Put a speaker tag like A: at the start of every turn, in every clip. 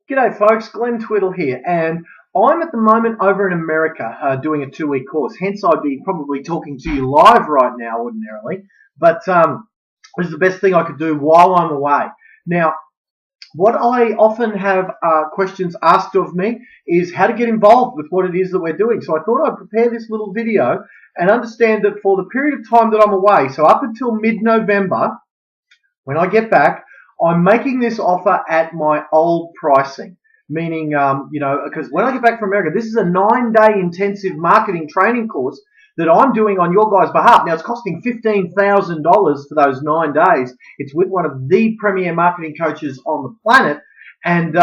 A: G'day folks, Glenn Twiddle here, and I'm at the moment over in America doing a 2-week course. Hence I'd be probably talking to you live right now ordinarily, but this is the best thing I could do while I'm away. Now, what I often have questions asked of me is how to get involved with what it is that we're doing. So I thought I'd prepare this little video and understand that for the period of time that I'm away, so up until mid-November, when I get back, I'm making this offer at my old pricing, meaning, because when I get back from America, this is a 9-day intensive marketing training course that I'm doing on your guys' behalf. Now, it's costing $15,000 for those 9 days. It's with one of the premier marketing coaches on the planet, and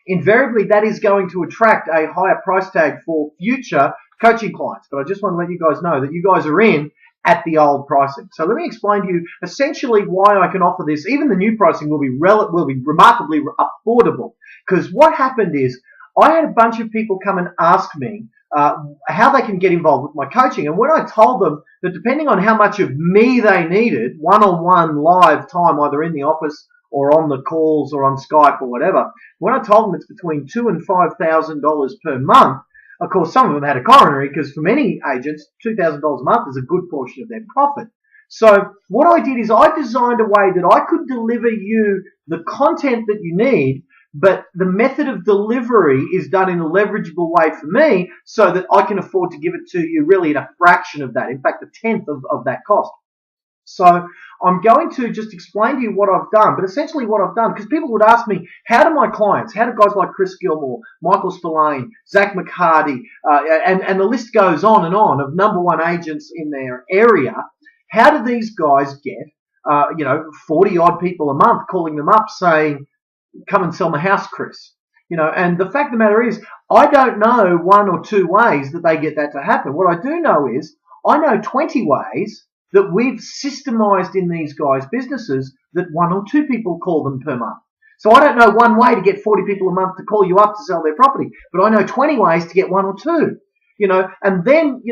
A: invariably that is going to attract a higher price tag for future coaching clients. But I just want to let you guys know that you guys are in at the old pricing. So let me explain to you essentially why I can offer this. Even the new pricing will be remarkably affordable. Because what happened is I had a bunch of people come and ask me how they can get involved with my coaching. And when I told them that depending on how much of me they needed, one-on-one live time, either in the office or on the calls or on Skype or whatever, when I told them it's between $2,000 and $5,000 per month, of course, some of them had a coronary because for many agents, $2,000 a month is a good portion of their profit. So what I did is I designed a way that I could deliver you the content that you need, but the method of delivery is done in a leverageable way for me so that I can afford to give it to you really at a fraction of that, in fact, a tenth of that cost. So I'm going to just explain to you what I've done, but essentially what I've done, because people would ask me, how do my clients, how do guys like Chris Gilmore, Michael Spillane, Zach McCarty, and the list goes on of #1 agents in their area, how do these guys get, 40 odd people a month calling them up saying, come and sell my house, Chris? And the fact of the matter is, I don't know 1 or 2 ways that they get that to happen. What I do know is, I know 20 ways that we've systemized in these guys' businesses that 1 or 2 people call them per month. So I don't know one way to get 40 people a month to call you up to sell their property, but I know 20 ways to get 1 or 2. And then,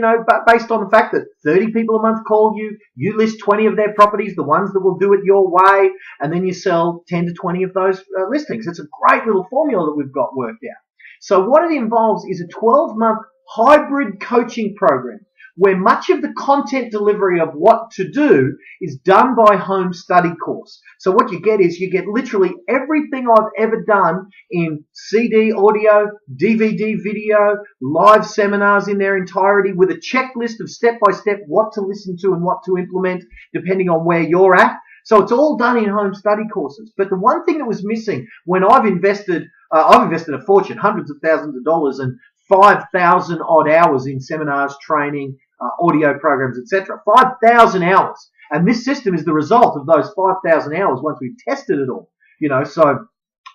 A: based on the fact that 30 people a month call you, you list 20 of their properties, the ones that will do it your way, and then you sell 10 to 20 of those listings. It's a great little formula that we've got worked out. So what it involves is a 12-month hybrid coaching program where much of the content delivery of what to do is done by home study course. So what you get is you get literally everything I've ever done in CD audio, DVD video, live seminars in their entirety with a checklist of step-by-step what to listen to and what to implement depending on where you're at. So it's all done in home study courses. But the one thing that was missing when I've invested a fortune, hundreds of thousands of dollars and 5,000 odd hours in seminars, training, audio programs, etc. 5,000 hours. And this system is the result of those 5,000 hours once we've tested it all. So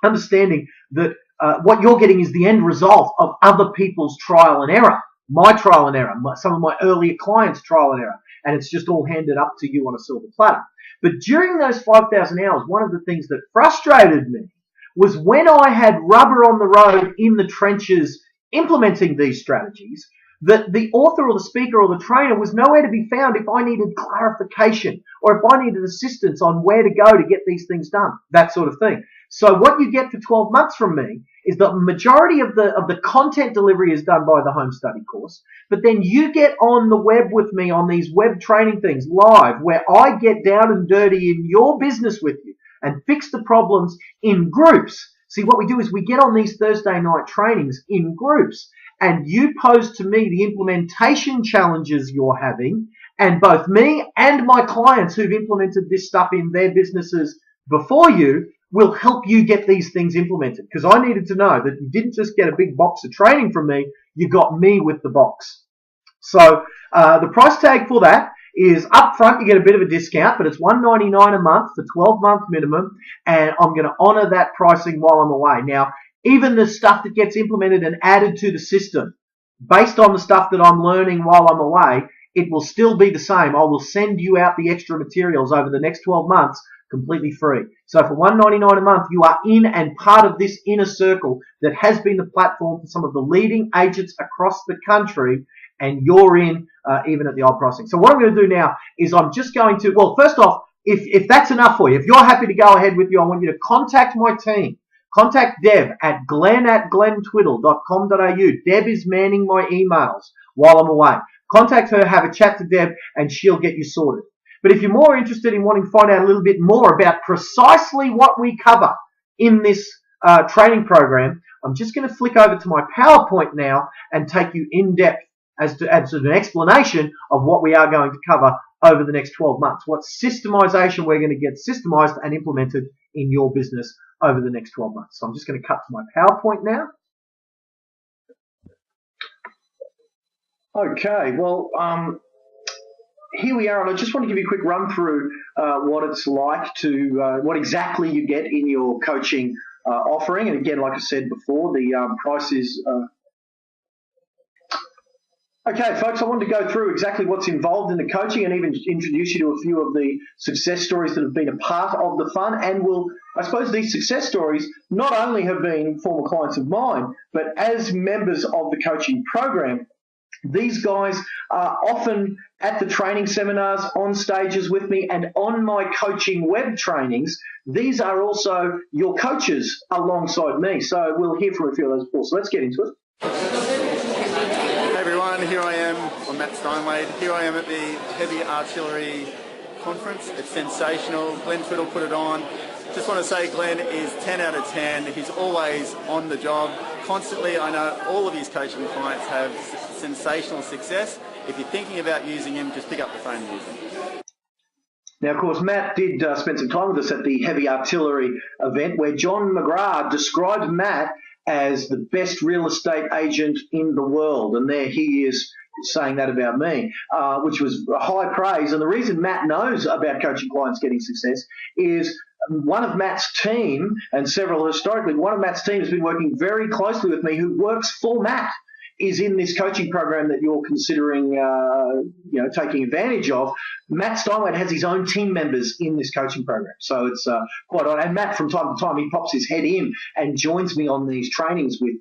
A: understanding that what you're getting is the end result of other people's trial and error. My trial and error, some of my earlier clients' trial and error. And it's just all handed up to you on a silver platter. But during those 5,000 hours, one of the things that frustrated me was when I had rubber on the road in the trenches implementing these strategies, that the author or the speaker or the trainer was nowhere to be found if I needed clarification or if I needed assistance on where to go to get these things done, that sort of thing. So what you get for 12 months from me is the majority of the content delivery is done by the home study course, but then you get on the web with me on these web training things live where I get down and dirty in your business with you and fix the problems in groups. See, what we do is we get on these Thursday night trainings in groups, and you pose to me the implementation challenges you're having, and both me and my clients who've implemented this stuff in their businesses before you will help you get these things implemented. Because I needed to know that you didn't just get a big box of training from me, you got me with the box. So the price tag for that is up front, you get a bit of a discount, but it's $199 a month for 12-month minimum, and I'm going to honor that pricing while I'm away. Now, even the stuff that gets implemented and added to the system, based on the stuff that I'm learning while I'm away, it will still be the same. I will send you out the extra materials over the next 12 months completely free. So for $199 a month, you are in and part of this inner circle that has been the platform for some of the leading agents across the country, and you're in even at the old pricing. So what I'm going to do now is I'm just going to, well, first off, if that's enough for you, if you're happy to go ahead with you, I want you to contact my team. contact Deb at glenn@glenntwiddle.com.au. Deb is manning my emails while I'm away. Contact her, have a chat to Deb, and she'll get you sorted. But if you're more interested in wanting to find out a little bit more about precisely what we cover in this training program, I'm just going to flick over to my PowerPoint now and take you in depth as to an explanation of what we are going to cover over the next 12 months. What systemization we're going to get systemized and implemented in your business over the next 12 months. So I'm just going to cut to my PowerPoint now. Okay, well, here we are, and I just want to give you a quick run through what it's like to, what exactly you get in your coaching offering. And again, like I said before, the price is... Okay, folks, I wanted to go through exactly what's involved in the coaching and even introduce you to a few of the success stories that have been a part of the fun. And I suppose these success stories not only have been former clients of mine, but as members of the coaching program, these guys are often at the training seminars, on stages with me, and on my coaching web trainings. These are also your coaches alongside me. So we'll hear from a few of those before. So let's get into it.
B: Hey everyone, here I am. I'm Matt Steinwade. Here I am at the Heavy Artillery Conference. It's sensational. Glenn Twiddle put it on. Just want to say Glenn is 10 out of 10. He's always on the job. Constantly, I know all of his coaching clients have sensational success. If you're thinking about using him, just pick up the phone and use him.
A: Now, of course, Matt did spend some time with us at the Heavy Artillery event where John McGrath described Matt as the best real estate agent in the world. And there he is saying that about me, which was high praise. And the reason Matt knows about coaching clients getting success is one of Matt's team, and several historically, one of Matt's team has been working very closely with me, who works for Matt, is in this coaching program that you're considering, taking advantage of. Matt Steinway has his own team members in this coaching program. So it's quite odd. And Matt, from time to time, he pops his head in and joins me on these trainings with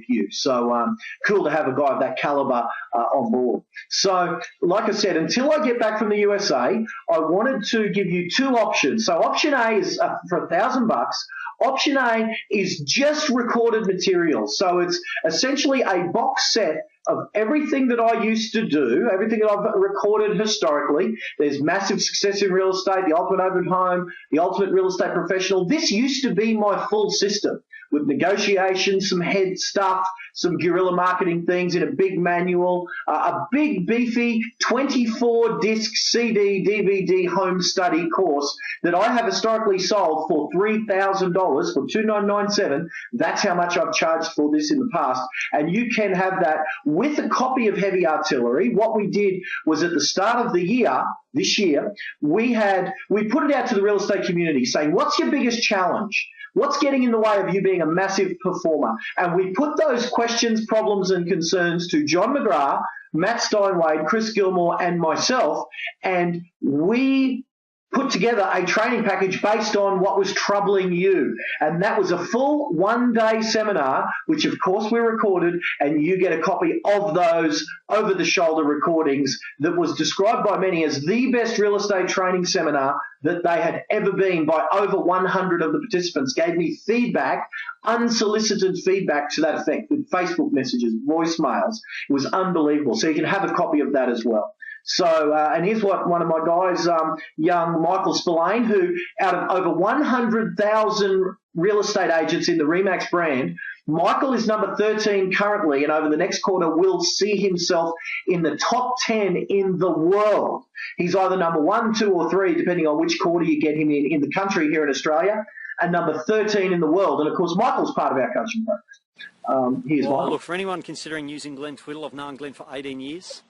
A: you. So cool to have a guy of that caliber on board. So like I said, until I get back from the USA, I wanted to give you two options. So option A is for $1,000. Option A is just recorded material. So it's essentially a box set of everything that I used to do, everything that I've recorded historically. There's Massive Success in Real Estate, The Ultimate Open Home, The Ultimate Real Estate Professional. This used to be my full system with negotiations, some head stuff, some guerrilla marketing things in a big manual, a big beefy 24-disc CD, DVD home study course that I have historically sold for $3,000 for $2,997. That's how much I've charged for this in the past. And you can have that with a copy of Heavy Artillery. What we did was at the start of the year, this year, we put it out to the real estate community saying, what's your biggest challenge? What's getting in the way of you being a massive performer? And we put those questions, problems, and concerns to John McGrath, Matt Steinwade, Chris Gilmore, and myself, and we put together a training package based on what was troubling you. And that was a full one-day seminar, which of course we recorded, and you get a copy of those over-the-shoulder recordings that was described by many as the best real estate training seminar that they had ever been by over 100 of the participants. Gave me feedback, unsolicited feedback to that effect with Facebook messages, voicemails. It was unbelievable. So you can have a copy of that as well. So, and here's what one of my guys, young Michael Spillane, who out of over 100,000 real estate agents in the Remax brand, Michael is number 13 currently, and over the next quarter will see himself in the top 10 in the world. He's either number 1, 2, or 3, depending on which quarter you get him in the country here in Australia, and number 13 in the world. And of course, Michael's part of our coaching program. Here's Michael.
C: Look, for anyone considering using Glenn Twiddle, I've known Glenn for 18 years.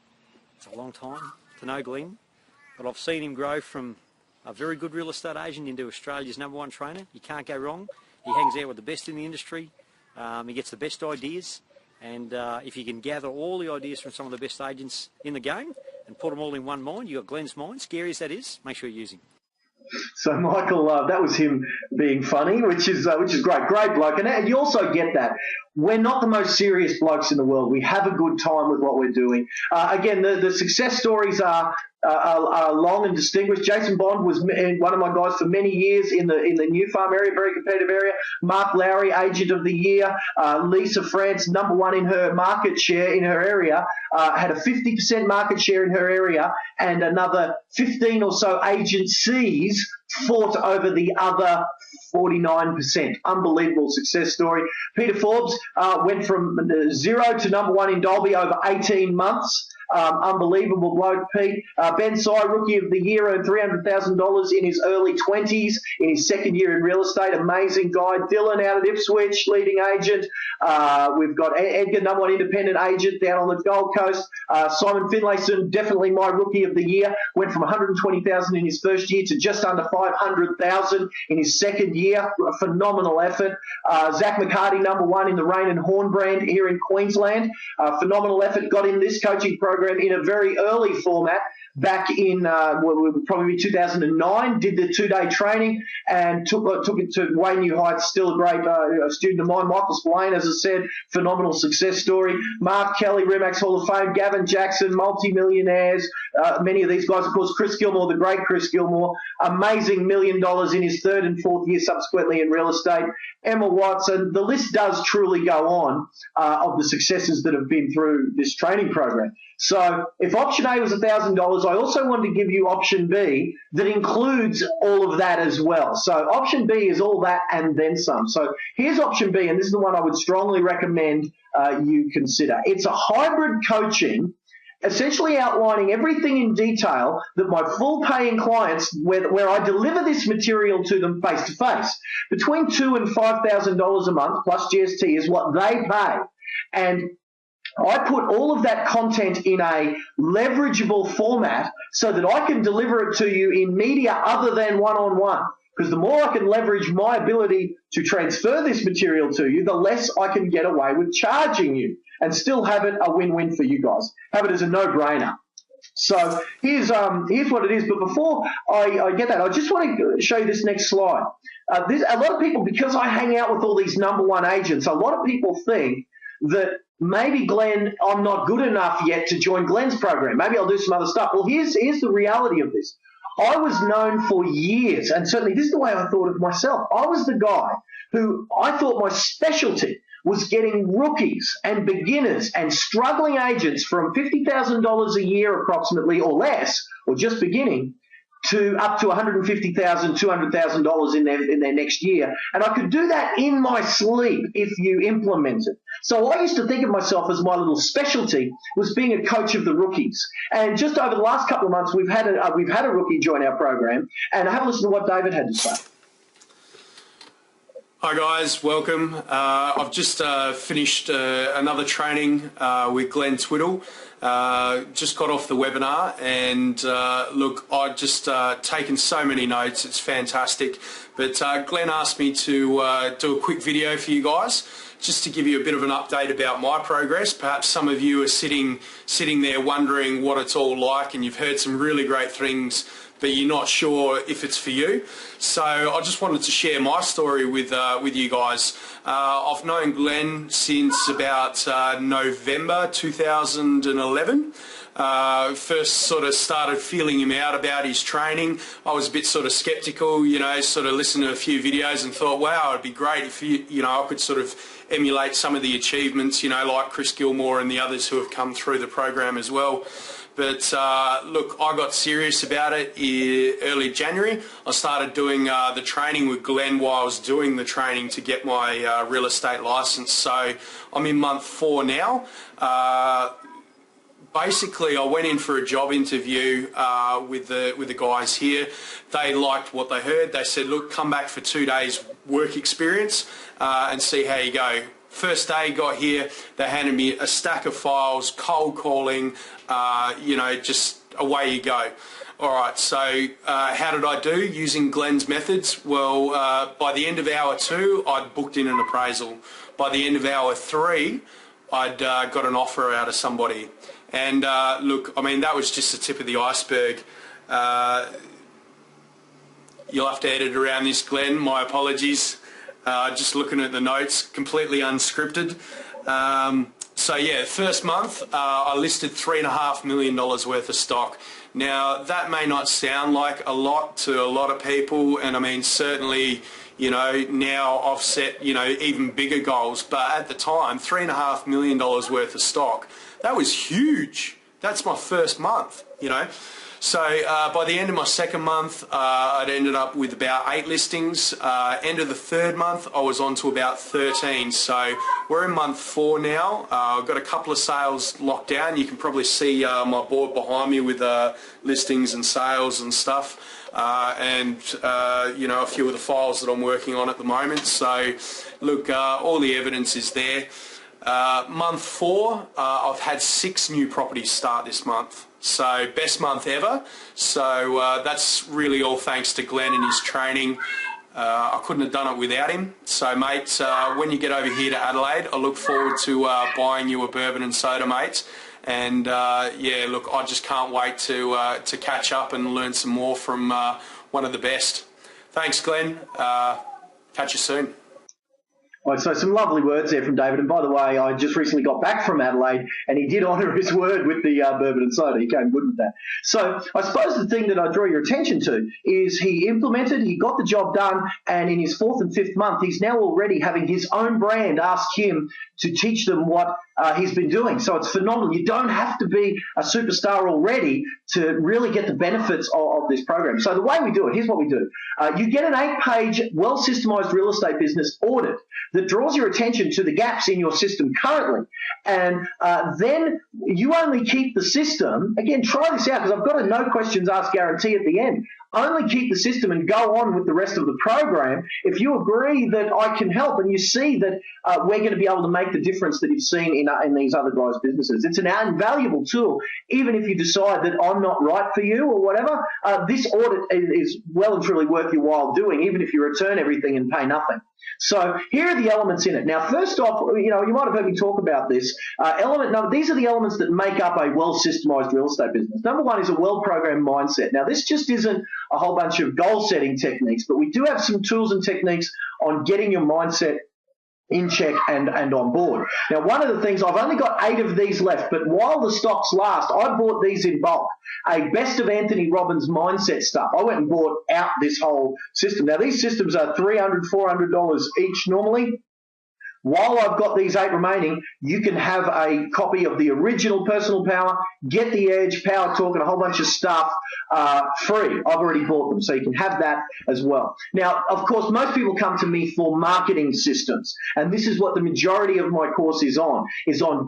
C: It's a long time to know Glenn, but I've seen him grow from a very good real estate agent into Australia's #1 trainer. You can't go wrong. He hangs out with the best in the industry. He gets the best ideas, and if you can gather all the ideas from some of the best agents in the game and put them all in one mind, you've got Glenn's mind, scary as that is, make sure you use him.
A: So Michael, that was him being funny, which is great bloke. And you also get that. We're not the most serious blokes in the world. We have a good time with what we're doing. Again, the success stories are are long and distinguished. Jason Bond was one of my guys for many years in the New Farm area, very competitive area. Mark Lowry, Agent of the Year. Lisa France, number one in her market share in her area, had a 50% market share in her area, and another 15 or so agencies fought over the other 49%. Unbelievable success story. Peter Forbes went from 0 to number one in Dolby over 18 months. Unbelievable bloke, Pete. Ben Sy, Rookie of the Year, earned $300,000 in his early 20s, in his second year in real estate. Amazing guy. Dylan out at Ipswich, leading agent. We've got Edgar, number one independent agent down on the Gold Coast. Simon Finlayson, definitely my Rookie of the Year, went from $120,000 in his first year to just under $500,000 in his second year. A phenomenal effort. Zach McCarty, number one in the Rain and Horn brand here in Queensland. Phenomenal effort. Got in this coaching program in a very early format back in probably 2009, did the two-day training and took it to way new heights. Still a great student of mine. Michael Spillane, as I said, phenomenal success story. Mark Kelly, Remax Hall of Fame. Gavin Jackson, multi-millionaires. Many of these guys, of course, Chris Gilmore, the great Chris Gilmore, amazing $1 million in his third and fourth year subsequently in real estate. Emma Watson, the list does truly go on of the successes that have been through this training program. So if option A was $1,000, I also wanted to give you option B that includes all of that as well. So option B is all that and then some. So here's option B, and this is the one I would strongly recommend you consider. It's a hybrid coaching, essentially outlining everything in detail that my full paying clients, where I deliver this material to them face to face, between $2,000 and $5,000 a month plus GST is what they pay. And I put all of that content in a leverageable format so that I can deliver it to you in media other than one-on-one. Because the more I can leverage my ability to transfer this material to you, the less I can get away with charging you and still have it a win-win for you guys. Have it as a no-brainer. So here's what it is. But before I get that, I just want to show you this next slide. A lot of people, because I hang out with all these number one agents, a lot of people think that maybe, Glenn, I'm not good enough yet to join Glenn's program. Maybe I'll do some other stuff. Well, here's the reality of this. I was known for years, and certainly this is the way I thought of myself. I was the guy who I thought my specialty was getting rookies and beginners and struggling agents from $50,000 a year approximately or less, or just beginning, to up to $150,000, $200,000 in their next year. And I could do that in my sleep if you implement it. So I used to think of myself as my little specialty was being a coach of the rookies. And just over the last couple of months, we've had a rookie join our program. And have a listen to what David had to say.
D: Hi guys, welcome. I've just finished another training with Glenn Twiddle. Just got off the webinar and look, I've just taken so many notes, it's fantastic. But Glenn asked me to do a quick video for you guys, just to give you a bit of an update about my progress. Perhaps some of you are sitting there wondering what it's all like, and you've heard some really great things, but you're not sure if it's for you. So I just wanted to share my story with you guys. I've known Glenn since about November 2011. First sort of started feeling him out about his training. I was a bit sort of skeptical, you know, sort of listened to a few videos and thought, wow, it'd be great if I could sort of emulate some of the achievements, you know, like Chris Gilmore and the others who have come through the program as well. But look, I got serious about it early January. I started doing the training with Glenn while I was doing the training to get my real estate license. So I'm in month 4 now. Basically, I went in for a job interview with the guys here. They liked what they heard. They said, look, come back for 2 days work experience and see how you go. First day, got here, they handed me a stack of files, cold calling, you know, just away you go. All right, so how did I do using Glenn's methods? Well, by the end of hour 2, I'd booked in an appraisal. By the end of hour 3, I'd got an offer out of somebody. And look, I mean, that was just the tip of the iceberg. You'll have to edit around this, Glenn. My apologies. Just looking at the notes, completely unscripted. So yeah, first month I listed $3.5 million worth of stock. Now that may not sound like a lot to a lot of people, and I mean certainly, you know, now I've set, you know, even bigger goals, but at the time, $3.5 million worth of stock, that was huge. That's my first month, you know. So by the end of my second month, I'd ended up with about 8 listings. End of the third month, I was on to about 13. So we're in month 4 now. I've got a couple of sales locked down. You can probably see my board behind me with listings and sales and stuff. You know, a few of the files that I'm working on at the moment. So look, all the evidence is there. Month 4, I've had 6 new properties start this month. So best month ever. So that's really all thanks to Glenn and his training. I couldn't have done it without him. So mate, when you get over here to Adelaide, I look forward to buying you a bourbon and soda, mate. And yeah, look, I just can't wait to catch up and learn some more from one of the best. Thanks, Glenn. Catch you soon.
A: Right, so some lovely words there from David. And by the way, I just recently got back from Adelaide, and he did honour his word with the bourbon and soda. He came good with that. So I suppose the thing that I draw your attention to is he implemented, he got the job done, and in his 4th and 5th month, he's now already having his own brand ask him to teach them what he's been doing. So it's phenomenal. You don't have to be a superstar already to really get the benefits of this program. So the way we do it, here's what we do. You get an 8-page, well-systemized real estate business audit that draws your attention to the gaps in your system currently. And then you only keep the system. Again, try this out because I've got a no questions asked guarantee at the end. Only keep the system and go on with the rest of the program if you agree that I can help and you see that we're going to be able to make the difference that you've seen in these other guys' businesses. It's an invaluable tool, even if you decide that I'm not right for you or whatever. This audit is well and truly worth your while doing, even if you return everything and pay nothing. So here are the elements in it. Now, first off, you know, you might have heard me talk about this. These are the elements that make up a well-systemized real estate business. Number 1 is a well-programmed mindset. Now, this just isn't a whole bunch of goal-setting techniques, but we do have some tools and techniques on getting your mindset in check and on board. Now, one of the things, I've only got 8 of these left, but while the stocks last, I bought these in bulk. A best of Anthony Robbins mindset stuff. I went and bought out this whole system. Now, these systems are $300, $400 each normally. While I've got these 8 remaining, you can have a copy of the original Personal Power, Get the Edge, Power Talk, and a whole bunch of stuff free. I've already bought them, so you can have that as well. Now, of course, most people come to me for marketing systems, and this is what the majority of my course is on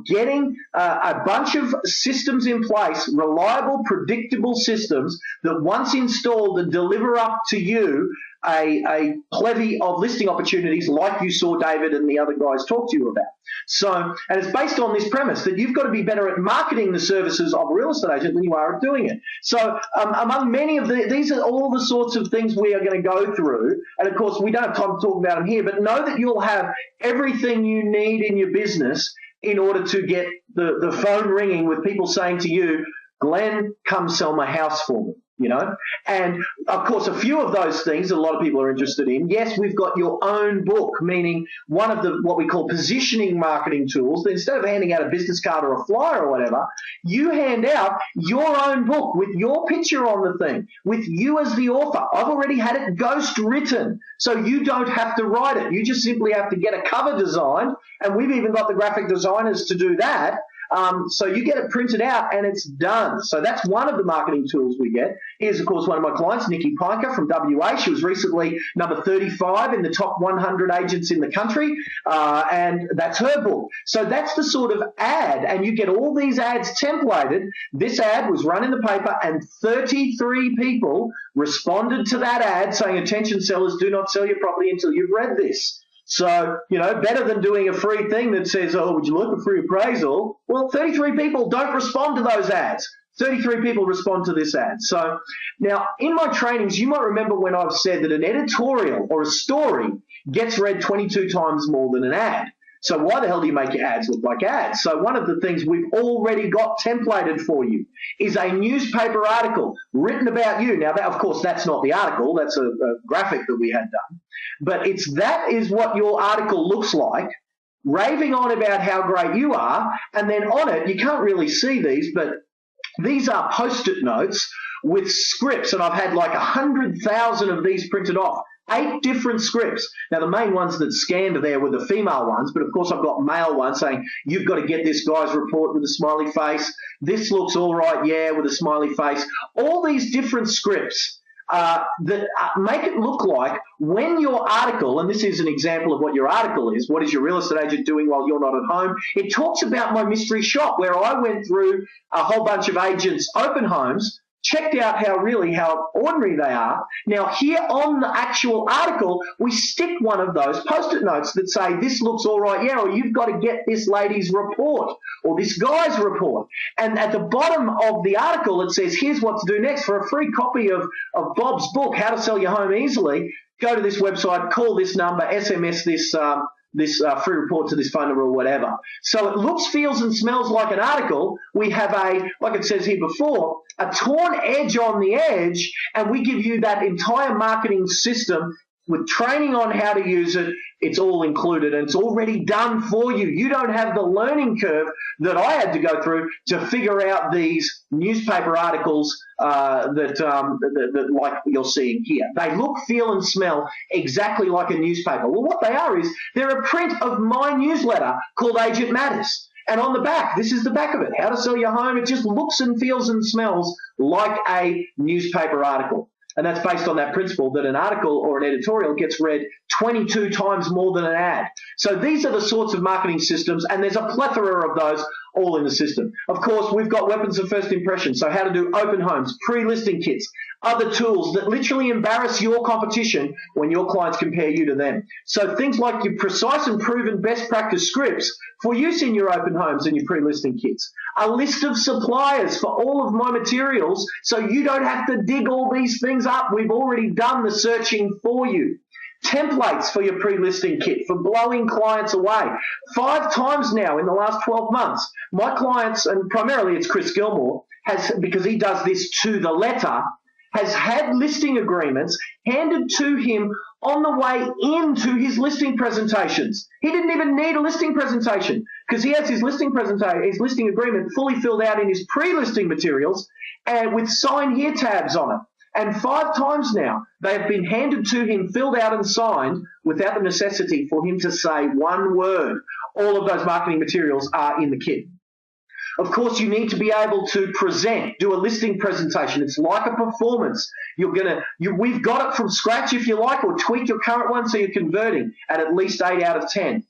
A: getting a bunch of systems in place, reliable, predictable systems that once installed and deliver up to you a plethora of listing opportunities like you saw David and the other guys talk to you about. So, and it's based on this premise that you've got to be better at marketing the services of a real estate agent than you are at doing it. So among many of these are all the sorts of things we are going to go through. And of course, we don't have time to talk about them here, but know that you'll have everything you need in your business in order to get the phone ringing with people saying to you, Glenn, come sell my house for me. You know, and of course, a few of those things a lot of people are interested in. Yes, we've got your own book, meaning one of the what we call positioning marketing tools. That instead of handing out a business card or a flyer or whatever, you hand out your own book with your picture on the thing, with you as the author. I've already had it ghost written, so you don't have to write it. You just simply have to get a cover designed, and we've even got the graphic designers to do that. So you get it printed out and it's done. So that's one of the marketing tools we get. Here's, of course, one of my clients, Nikki Piker from WA. She was recently number 35 in the top 100 agents in the country, and that's her book. So that's the sort of ad, and you get all these ads templated. This ad was run in the paper, and 33 people responded to that ad saying, attention sellers, do not sell your property until you've read this. So, you know, better than doing a free thing that says, oh, would you like a free appraisal? Well, 33 people don't respond to those ads. 33 people respond to this ad. So now in my trainings, you might remember when I've said that an editorial or a story gets read 22 times more than an ad. So why the hell do you make your ads look like ads? So one of the things we've already got templated for you is a newspaper article written about you. Now, that, of course, that's not the article. That's a graphic that we had done. But that is what your article looks like raving on about how great you are, and then on it, you can't really see these, but these are post-it notes with scripts, and I've had like 100,000 of these printed off. 8 different scripts. Now, the main ones that scanned there were the female ones, but of course I've got male ones saying, you've got to get this guy's report with a smiley face. This looks all right, yeah, with a smiley face. All these different scripts that make it look like when your article, and this is an example of what your article is, what is your real estate agent doing while you're not at home? It talks about my mystery shop where I went through a whole bunch of agents' open homes, checked out how ordinary they are. Now, here on the actual article, we stick one of those post-it notes that say, this looks all right, yeah, or you've got to get this lady's report or this guy's report. And at the bottom of the article, it says, here's what to do next. For a free copy of Bob's book, How to Sell Your Home Easily, go to this website, call this number, SMS this free report to this phone number or whatever. So it looks, feels, and smells like an article. We have like it says here before, a torn edge on the edge, and we give you that entire marketing system with training on how to use it. It's all included, and it's already done for you. You don't have the learning curve that I had to go through to figure out these newspaper articles that like you're seeing here. They look, feel, and smell exactly like a newspaper. Well, what they are is they're a print of my newsletter called Agent Matters. And on the back, this is the back of it, How to Sell Your Home. It just looks and feels and smells like a newspaper article. And that's based on that principle that an article or an editorial gets read 22 times more than an ad. So these are the sorts of marketing systems, and there's a plethora of those all in the system. Of course, we've got weapons of first impression, so how to do open homes, pre-listing kits, other tools that literally embarrass your competition when your clients compare you to them. So things like your precise and proven best practice scripts for use in your open homes and your pre-listing kits. A list of suppliers for all of my materials so you don't have to dig all these things up. We've already done the searching for you. Templates for your pre-listing kit for blowing clients away. 5 times now in the last 12 months, my clients, and primarily it's Chris Gilmore, because he does this to the letter, has had listing agreements handed to him on the way into his listing presentations. He didn't even need a listing presentation because he has his listing agreement fully filled out in his pre-listing materials and with sign here tabs on it. And 5 times now, they have been handed to him, filled out and signed without the necessity for him to say one word. All of those marketing materials are in the kit. Of course, you need to be able to present, do a listing presentation. It's like a performance. We've got it from scratch if you like, or tweak your current one so you're converting at least 8 out of 10.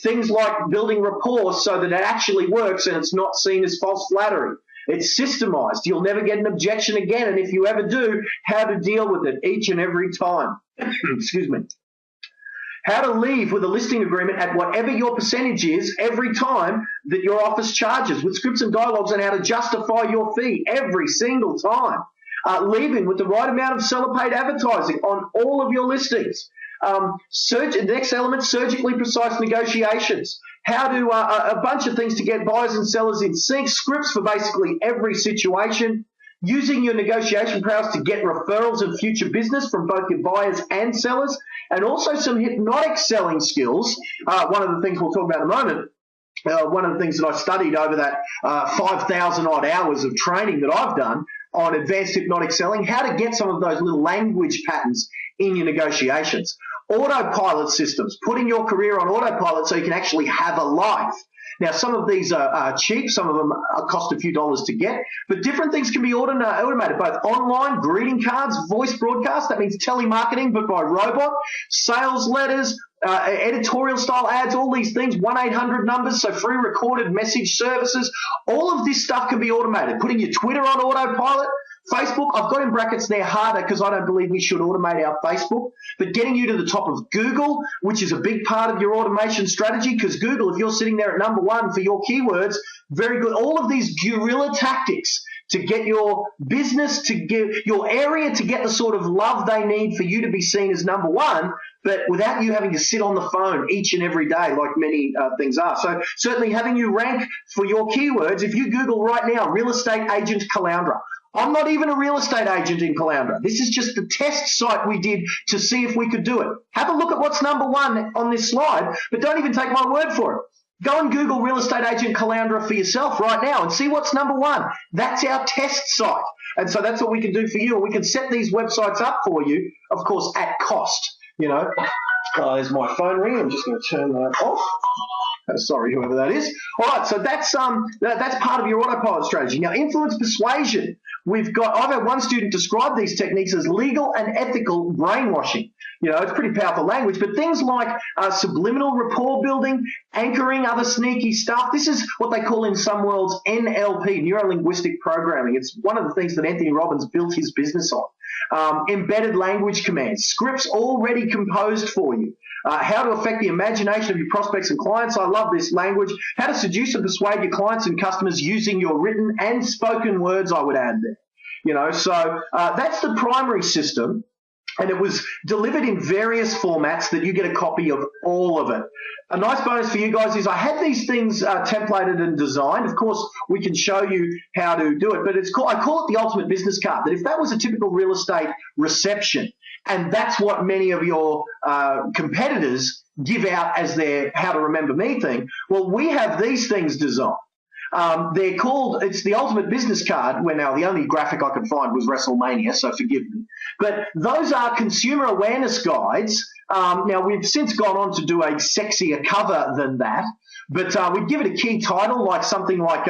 A: Things like building rapport so that it actually works and it's not seen as false flattery. It's systemized. You'll never get an objection again. And if you ever do, how to deal with it each and every time. Excuse me. How to leave with a listing agreement at whatever your percentage is every time that your office charges, with scripts and dialogues on how to justify your fee every single time. Leaving with the right amount of seller-paid advertising on all of your listings. The next element, surgically precise negotiations. How to a bunch of things to get buyers and sellers in sync. Scripts for basically every situation. Using your negotiation prowess to get referrals and future business from both your buyers and sellers. And also some hypnotic selling skills. One of the things we'll talk about in a moment. One of the things that I studied over that 5,000 odd hours of training that I've done on advanced hypnotic selling, how to get some of those little language patterns in your negotiations. Autopilot systems, putting your career on autopilot so you can actually have a life. Now, some of these are cheap, some of them cost a few dollars to get, but different things can be automated, both online, greeting cards, voice broadcast, that means telemarketing, but by robot, sales letters, editorial style ads, all these things, 1-800 numbers, so free recorded message services, all of this stuff can be automated. Putting your Twitter on autopilot, Facebook, I've got in brackets there harder because I don't believe we should automate our Facebook, but getting you to the top of Google, which is a big part of your automation strategy, because Google, if you're sitting there at number 1 for your keywords, very good. All of these guerrilla tactics to get your business, to get your area to get the sort of love they need for you to be seen as number 1, but without you having to sit on the phone each and every day like many things are. So certainly having you rank for your keywords, if you Google right now, real estate agent Caloundra, I'm not even a real estate agent in Caloundra. This is just the test site we did to see if we could do it. Have a look at what's number one on this slide, but don't even take my word for it. Go and Google real estate agent Caloundra for yourself right now and see what's number one. That's our test site. And so that's what we can do for you. And we can set these websites up for you, of course, at cost. You know, there's my phone ringing. I'm just going to turn that off. Sorry, whoever that is. All right, so that's part of your autopilot strategy. Now, influence persuasion. I've had one student describe these techniques as legal and ethical brainwashing. You know, it's pretty powerful language, but things like subliminal rapport building, anchoring, other sneaky stuff. This is what they call in some worlds NLP, neuro-linguistic programming. It's one of the things that Anthony Robbins built his business on. Embedded language commands, scripts already composed for you. How to affect the imagination of your prospects and clients. I love this language. How to seduce and persuade your clients and customers using your written and spoken words, I would add there. You know, so that's the primary system. And it was delivered in various formats that you get a copy of all of it. A nice bonus for you guys is I had these things templated and designed. Of course, we can show you how to do it, but I call it the ultimate business card. That if that was a typical real estate reception, and that's what many of your competitors give out as their how to remember me thing, well, we have these things designed. It's the ultimate business card, where now the only graphic I could find was WrestleMania, so forgive me. But those are consumer awareness guides. Now, we've since gone on to do a sexier cover than that, but we'd give it a key title, like something like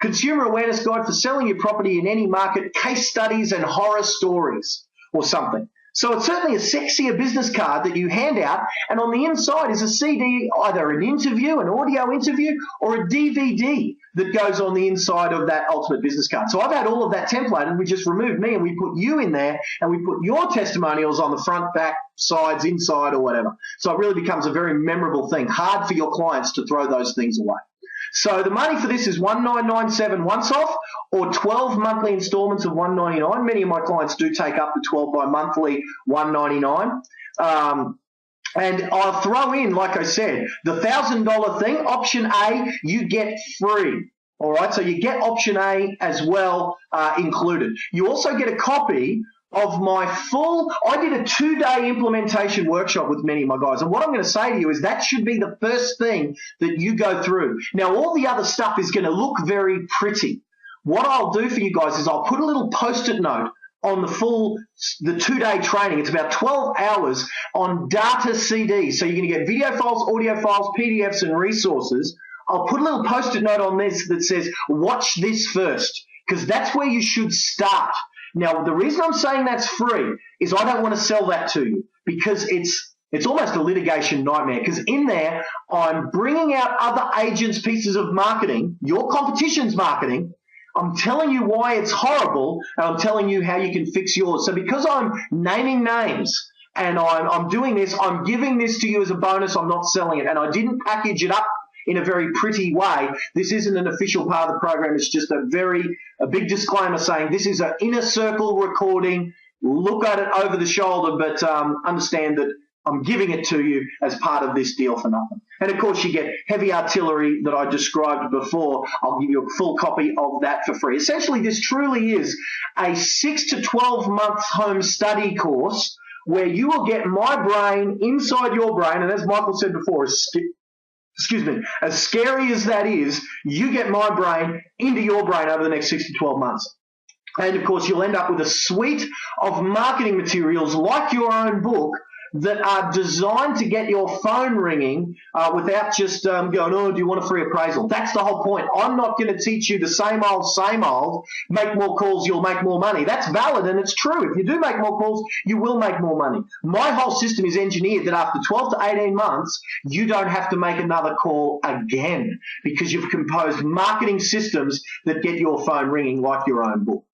A: Consumer Awareness Guide for Selling Your Property in Any Market, Case Studies and Horror Stories, or something. So it's certainly a sexier business card that you hand out, and on the inside is a CD, either an interview, an audio interview, or a DVD that goes on the inside of that ultimate business card. So I've had all of that template, and we just removed me, and we put you in there, and we put your testimonials on the front, back, sides, inside, or whatever. So it really becomes a very memorable thing, hard for your clients to throw those things away. So the money for this is $19.97 once off, or 12 monthly installments of $199. Many of my clients do take up the 12 by monthly $199. And I'll throw in, like I said, the $1,000 thing, option A, you get free. All right, so you get option A as well included. You also get a copy of my I did a 2-day implementation workshop with many of my guys. And what I'm going to say to you is that should be the first thing that you go through. Now, all the other stuff is going to look very pretty. What I'll do for you guys is I'll put a little Post-it note on the 2-day training. It's about 12 hours on data CDs. So you're going to get video files, audio files, PDFs, and resources. I'll put a little Post-it note on this that says, watch this first, because that's where you should start. Now, the reason I'm saying that's free is I don't want to sell that to you, because it's almost a litigation nightmare, because in there I'm bringing out other agents' pieces of marketing, your competition's marketing. I'm telling you why it's horrible, and I'm telling you how you can fix yours. So because I'm naming names and I'm doing this, I'm giving this to you as a bonus. I'm not selling it, and I didn't package it up in a very pretty way. This isn't an official part of the program. It's just a big disclaimer saying this is an inner circle recording. Look at it over the shoulder, but understand that I'm giving it to you as part of this deal for nothing. And of course, you get heavy artillery that I described before. I'll give you a full copy of that for free. Essentially, this truly is a 6 to 12 month home study course where you will get my brain inside your brain. And as Michael said before, as scary as that is, you get my brain into your brain over the next 6 to 12 months. And of course, you'll end up with a suite of marketing materials like your own book that are designed to get your phone ringing without just going, oh, do you want a free appraisal? That's the whole point. I'm not going to teach you the same old, make more calls, you'll make more money. That's valid and it's true. If you do make more calls, you will make more money. My whole system is engineered that after 12 to 18 months, you don't have to make another call again, because you've composed marketing systems that get your phone ringing like your own book.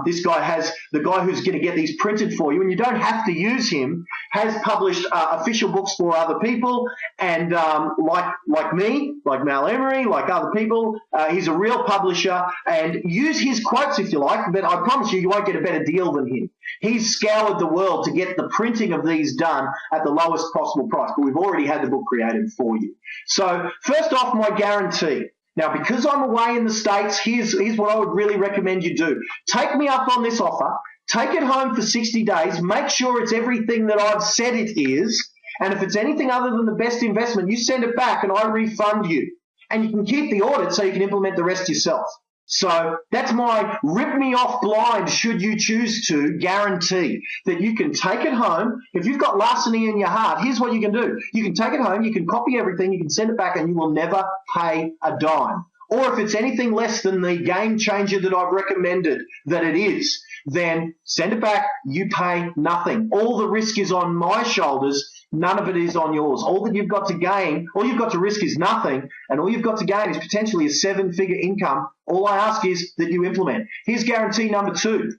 A: This guy has, the guy who's going to get these printed for you, and you don't have to use him, has published official books for other people, and like me, like Mal Emery, like other people, he's a real publisher, and use his quotes if you like, but I promise you won't get a better deal than him. He's scoured the world to get the printing of these done at the lowest possible price, but we've already had the book created for you. So first off, my guarantee. Now, because I'm away in the States, here's what I would really recommend you do. Take me up on this offer. Take it home for 60 days. Make sure it's everything that I've said it is. And if it's anything other than the best investment, you send it back and I refund you. And you can keep the audit so you can implement the rest yourself. So that's my rip me off blind, should you choose to, guarantee that you can take it home. If you've got larceny in your heart, here's what you can do. You can take it home, you can copy everything, you can send it back, and you will never pay a dime. Or if it's anything less than the game changer that I've recommended that it is, then send it back, you pay nothing. All the risk is on my shoulders. None of it is on yours. All that you've got to gain, all you've got to risk is nothing, and all you've got to gain is potentially a 7-figure income. All I ask is that you implement. Here's guarantee number 2.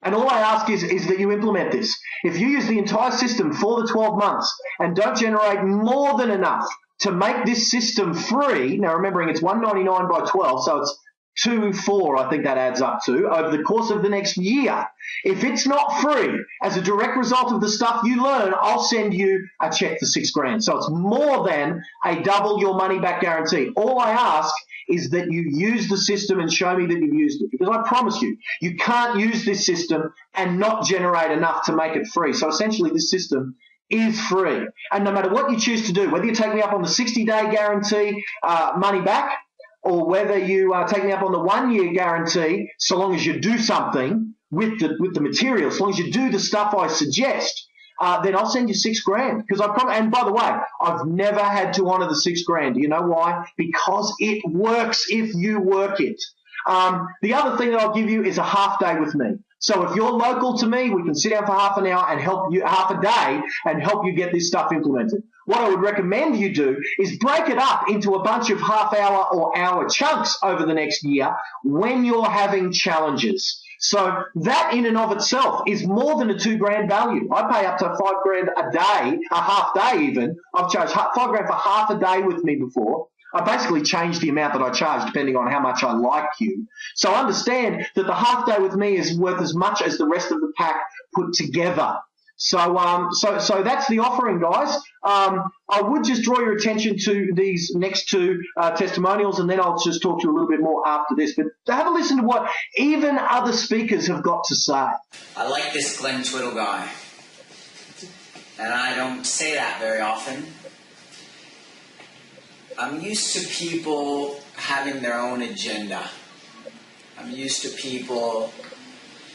A: And all I ask is that you implement this. If you use the entire system for the 12 months and don't generate more than enough to make this system free, now remembering it's $199 by 12, so it's 2,400, I think that adds up to, over the course of the next year. If it's not free, as a direct result of the stuff you learn, I'll send you a check for $6,000. So it's more than a double your money back guarantee. All I ask is that you use the system and show me that you've used it. Because I promise you, you can't use this system and not generate enough to make it free. So essentially this system is free. And no matter what you choose to do, whether you take me up on the 60-day guarantee, money back, or whether you take me up on the 1-year guarantee, so long as you do something with the material, so long as you do the stuff I suggest, then I'll send you $6,000. Because and by the way, I've never had to honour the $6,000. Do you know why? Because it works if you work it. The other thing that I'll give you is a half day with me. So if you're local to me, we can sit down for half an hour and help you, half a day, and help you get this stuff implemented. What I would recommend you do is break it up into a bunch of half-hour or hour chunks over the next year when you're having challenges. So that in and of itself is more than a $2,000 value. I pay up to $5,000 a day, a half day even. I've charged $5,000 for half a day with me before. I basically changed the amount that I charge depending on how much I like you. So understand that the half day with me is worth as much as the rest of the pack put together. So that's the offering, guys. I would just draw your attention to these next 2 testimonials, and then I'll just talk to you a little bit more after this. But have a listen to what even other speakers have got to say.
E: I like this Glenn Twiddle guy, and I don't say that very often. I'm used to people having their own agenda. I'm used to people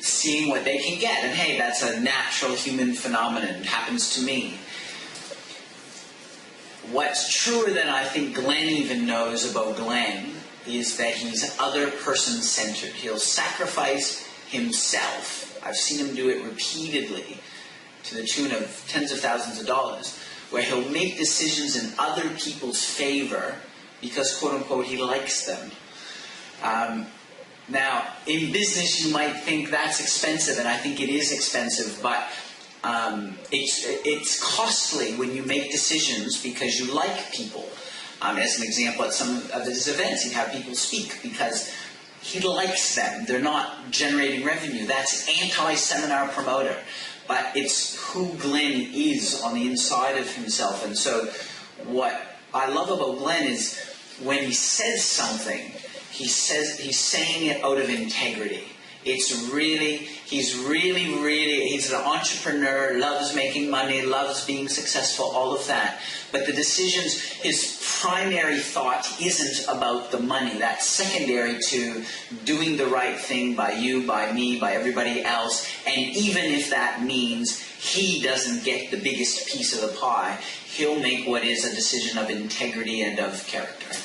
E: seeing what they can get. And hey, that's a natural human phenomenon. It happens to me. What's truer than I think Glenn even knows about Glenn is that he's other person-centered. He'll sacrifice himself. I've seen him do it repeatedly to the tune of tens of thousands of dollars, where he'll make decisions in other people's favor because, quote-unquote, he likes them. Now, in business, you might think that's expensive, and I think it is expensive, but it's costly when you make decisions because you like people. As an example, at some of his events, he'd have people speak because he likes them. They're not generating revenue. That's anti-seminar promoter. But it's who Glenn is on the inside of himself. And so what I love about Glenn is when he says something, he's saying it out of integrity. He's an entrepreneur, loves making money, loves being successful, all of that. But the decisions, his primary thought isn't about the money. That's secondary to doing the right thing by you, by me, by everybody else. And even if that means he doesn't get the biggest piece of the pie, he'll make what is a decision of integrity and of character.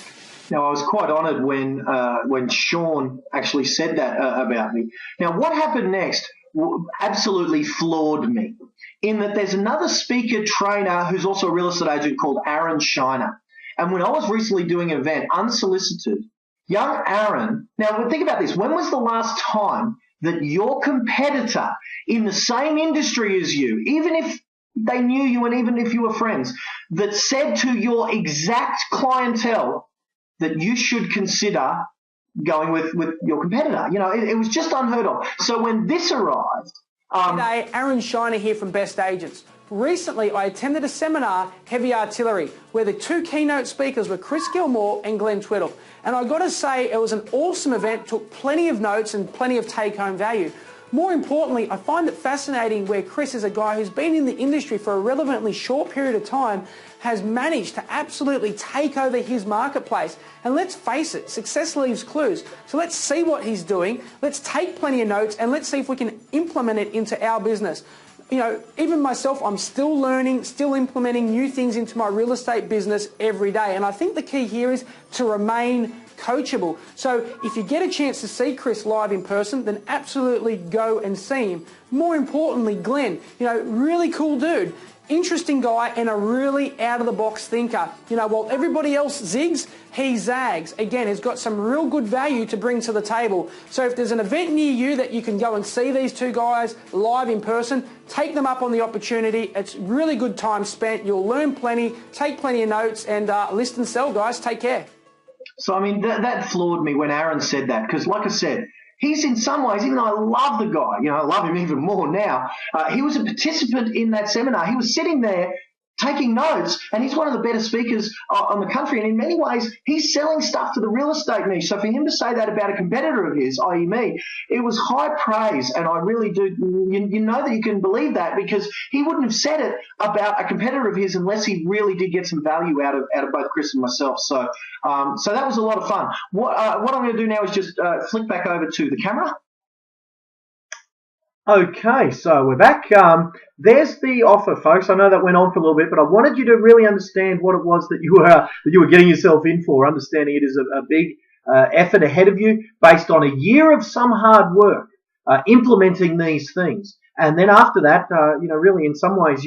A: Now, I was quite honoured when Sean actually said that about me. Now, what happened next absolutely floored me, in that there's another speaker trainer who's also a real estate agent called Aaron Shiner. And when I was recently doing an event, unsolicited, young Aaron, now think about this, when was the last time that your competitor in the same industry as you, even if they knew you and even if you were friends, that said to your exact clientele that you should consider going with your competitor? You know, it was just unheard of. So when this arrived...
F: G'day, Aaron Shiner here from Best Agents. Recently, I attended a seminar, Heavy Artillery, where the two keynote speakers were Chris Gilmore and Glenn Twiddle. And I got to say, it was an awesome event, took plenty of notes and plenty of take-home value. More importantly, I find it fascinating where Chris is a guy who's been in the industry for a relatively short period of time, has managed to absolutely take over his marketplace. And let's face it, success leaves clues. So let's see what he's doing, let's take plenty of notes, and let's see if we can implement it into our business. You know, even myself, I'm still learning, still implementing new things into my real estate business every day. And I think the key here is to remain coachable. So if you get a chance to see Chris live in person, then absolutely go and see him. More importantly, Glenn, you know, really cool dude. Interesting guy and a really out-of-the-box thinker. You know, while everybody else zigs, he zags. Again, he's got some real good value to bring to the table. So if there's an event near you that you can go and see these two guys live in person, take them up on the opportunity. It's really good time spent. You'll learn plenty, take plenty of notes, and list and sell, guys. Take care.
A: So, I mean, that floored me when Aaron said that, because like I said, he's in some ways, even though I love the guy, you know, I love him even more now, he was a participant in that seminar. He was sitting there taking notes, and he's one of the better speakers on the country. And in many ways, he's selling stuff to the real estate niche. So for him to say that about a competitor of his, i.e. me, it was high praise. And I really do, you know that you can believe that, because he wouldn't have said it about a competitor of his unless he really did get some value out of both Chris and myself. So so that was a lot of fun. What I'm going to do now is just flick back over to the camera. Okay, so we're back. There's the offer, folks. I know that went on for a little bit, but I wanted you to really understand what it was that you were getting yourself in for. Understanding it is a big effort ahead of you, based on a year of some hard work implementing these things, and then after that, you know, really in some ways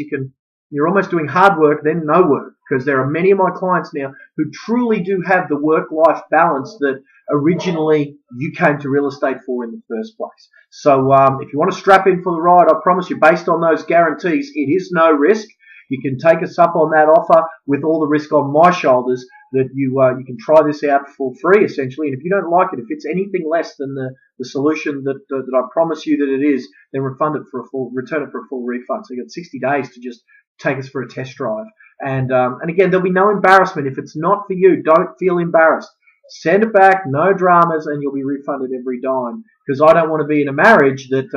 A: you're almost doing hard work then no work, because there are many of my clients now who truly do have the work-life balance that originally you came to real estate for in the first place. So if you want to strap in for the ride, I promise you, based on those guarantees, it is no risk. You can take us up on that offer with all the risk on my shoulders, that you can try this out for free, essentially. And if you don't like it, if it's anything less than the solution that I promise you that it is, then return it for a full refund. So you've got 60 days to just take us for a test drive. And again, there'll be no embarrassment. If it's not for you, don't feel embarrassed. Send it back, no dramas, and you'll be refunded every dime. Because I don't want to be in a marriage that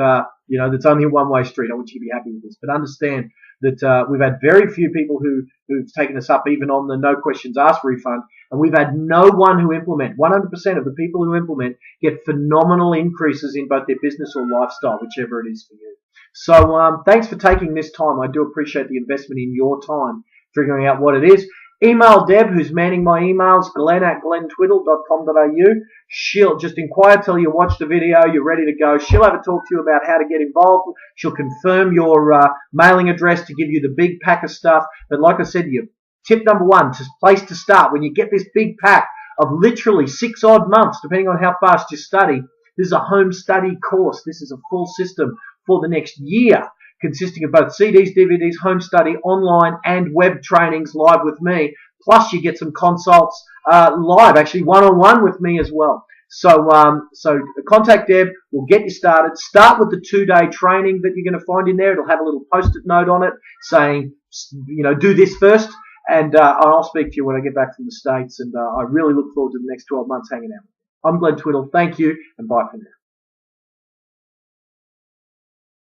A: that's only a one-way street. I want you to be happy with this. But understand that we've had very few people who've taken us up, even on the no questions asked refund, and we've had no one who implement. 100% of the people who implement get phenomenal increases in both their business or lifestyle, whichever it is for you. So thanks for taking this time. I do appreciate the investment in your time, figuring out what it is. Email Deb, who's manning my emails, glenn@glenntwiddle.com.au. She'll just inquire till you watch the video, you're ready to go. She'll have a talk to you about how to get involved. She'll confirm your mailing address to give you the big pack of stuff. But like I said to you, tip number one, place to start, when you get this big pack of literally 6 odd months, depending on how fast you study, this is a home study course. This is a full system for the next year, consisting of both CDs, DVDs, home study, online, and web trainings live with me. Plus, you get some consults live, actually one-on-one with me as well. So contact Deb. We'll get you started. Start with the 2-day training that you're going to find in there. It'll have a little post-it note on it saying, do this first, and I'll speak to you when I get back from the States. And I really look forward to the next 12 months hanging out. I'm Glenn Twiddle. Thank you, and bye for now.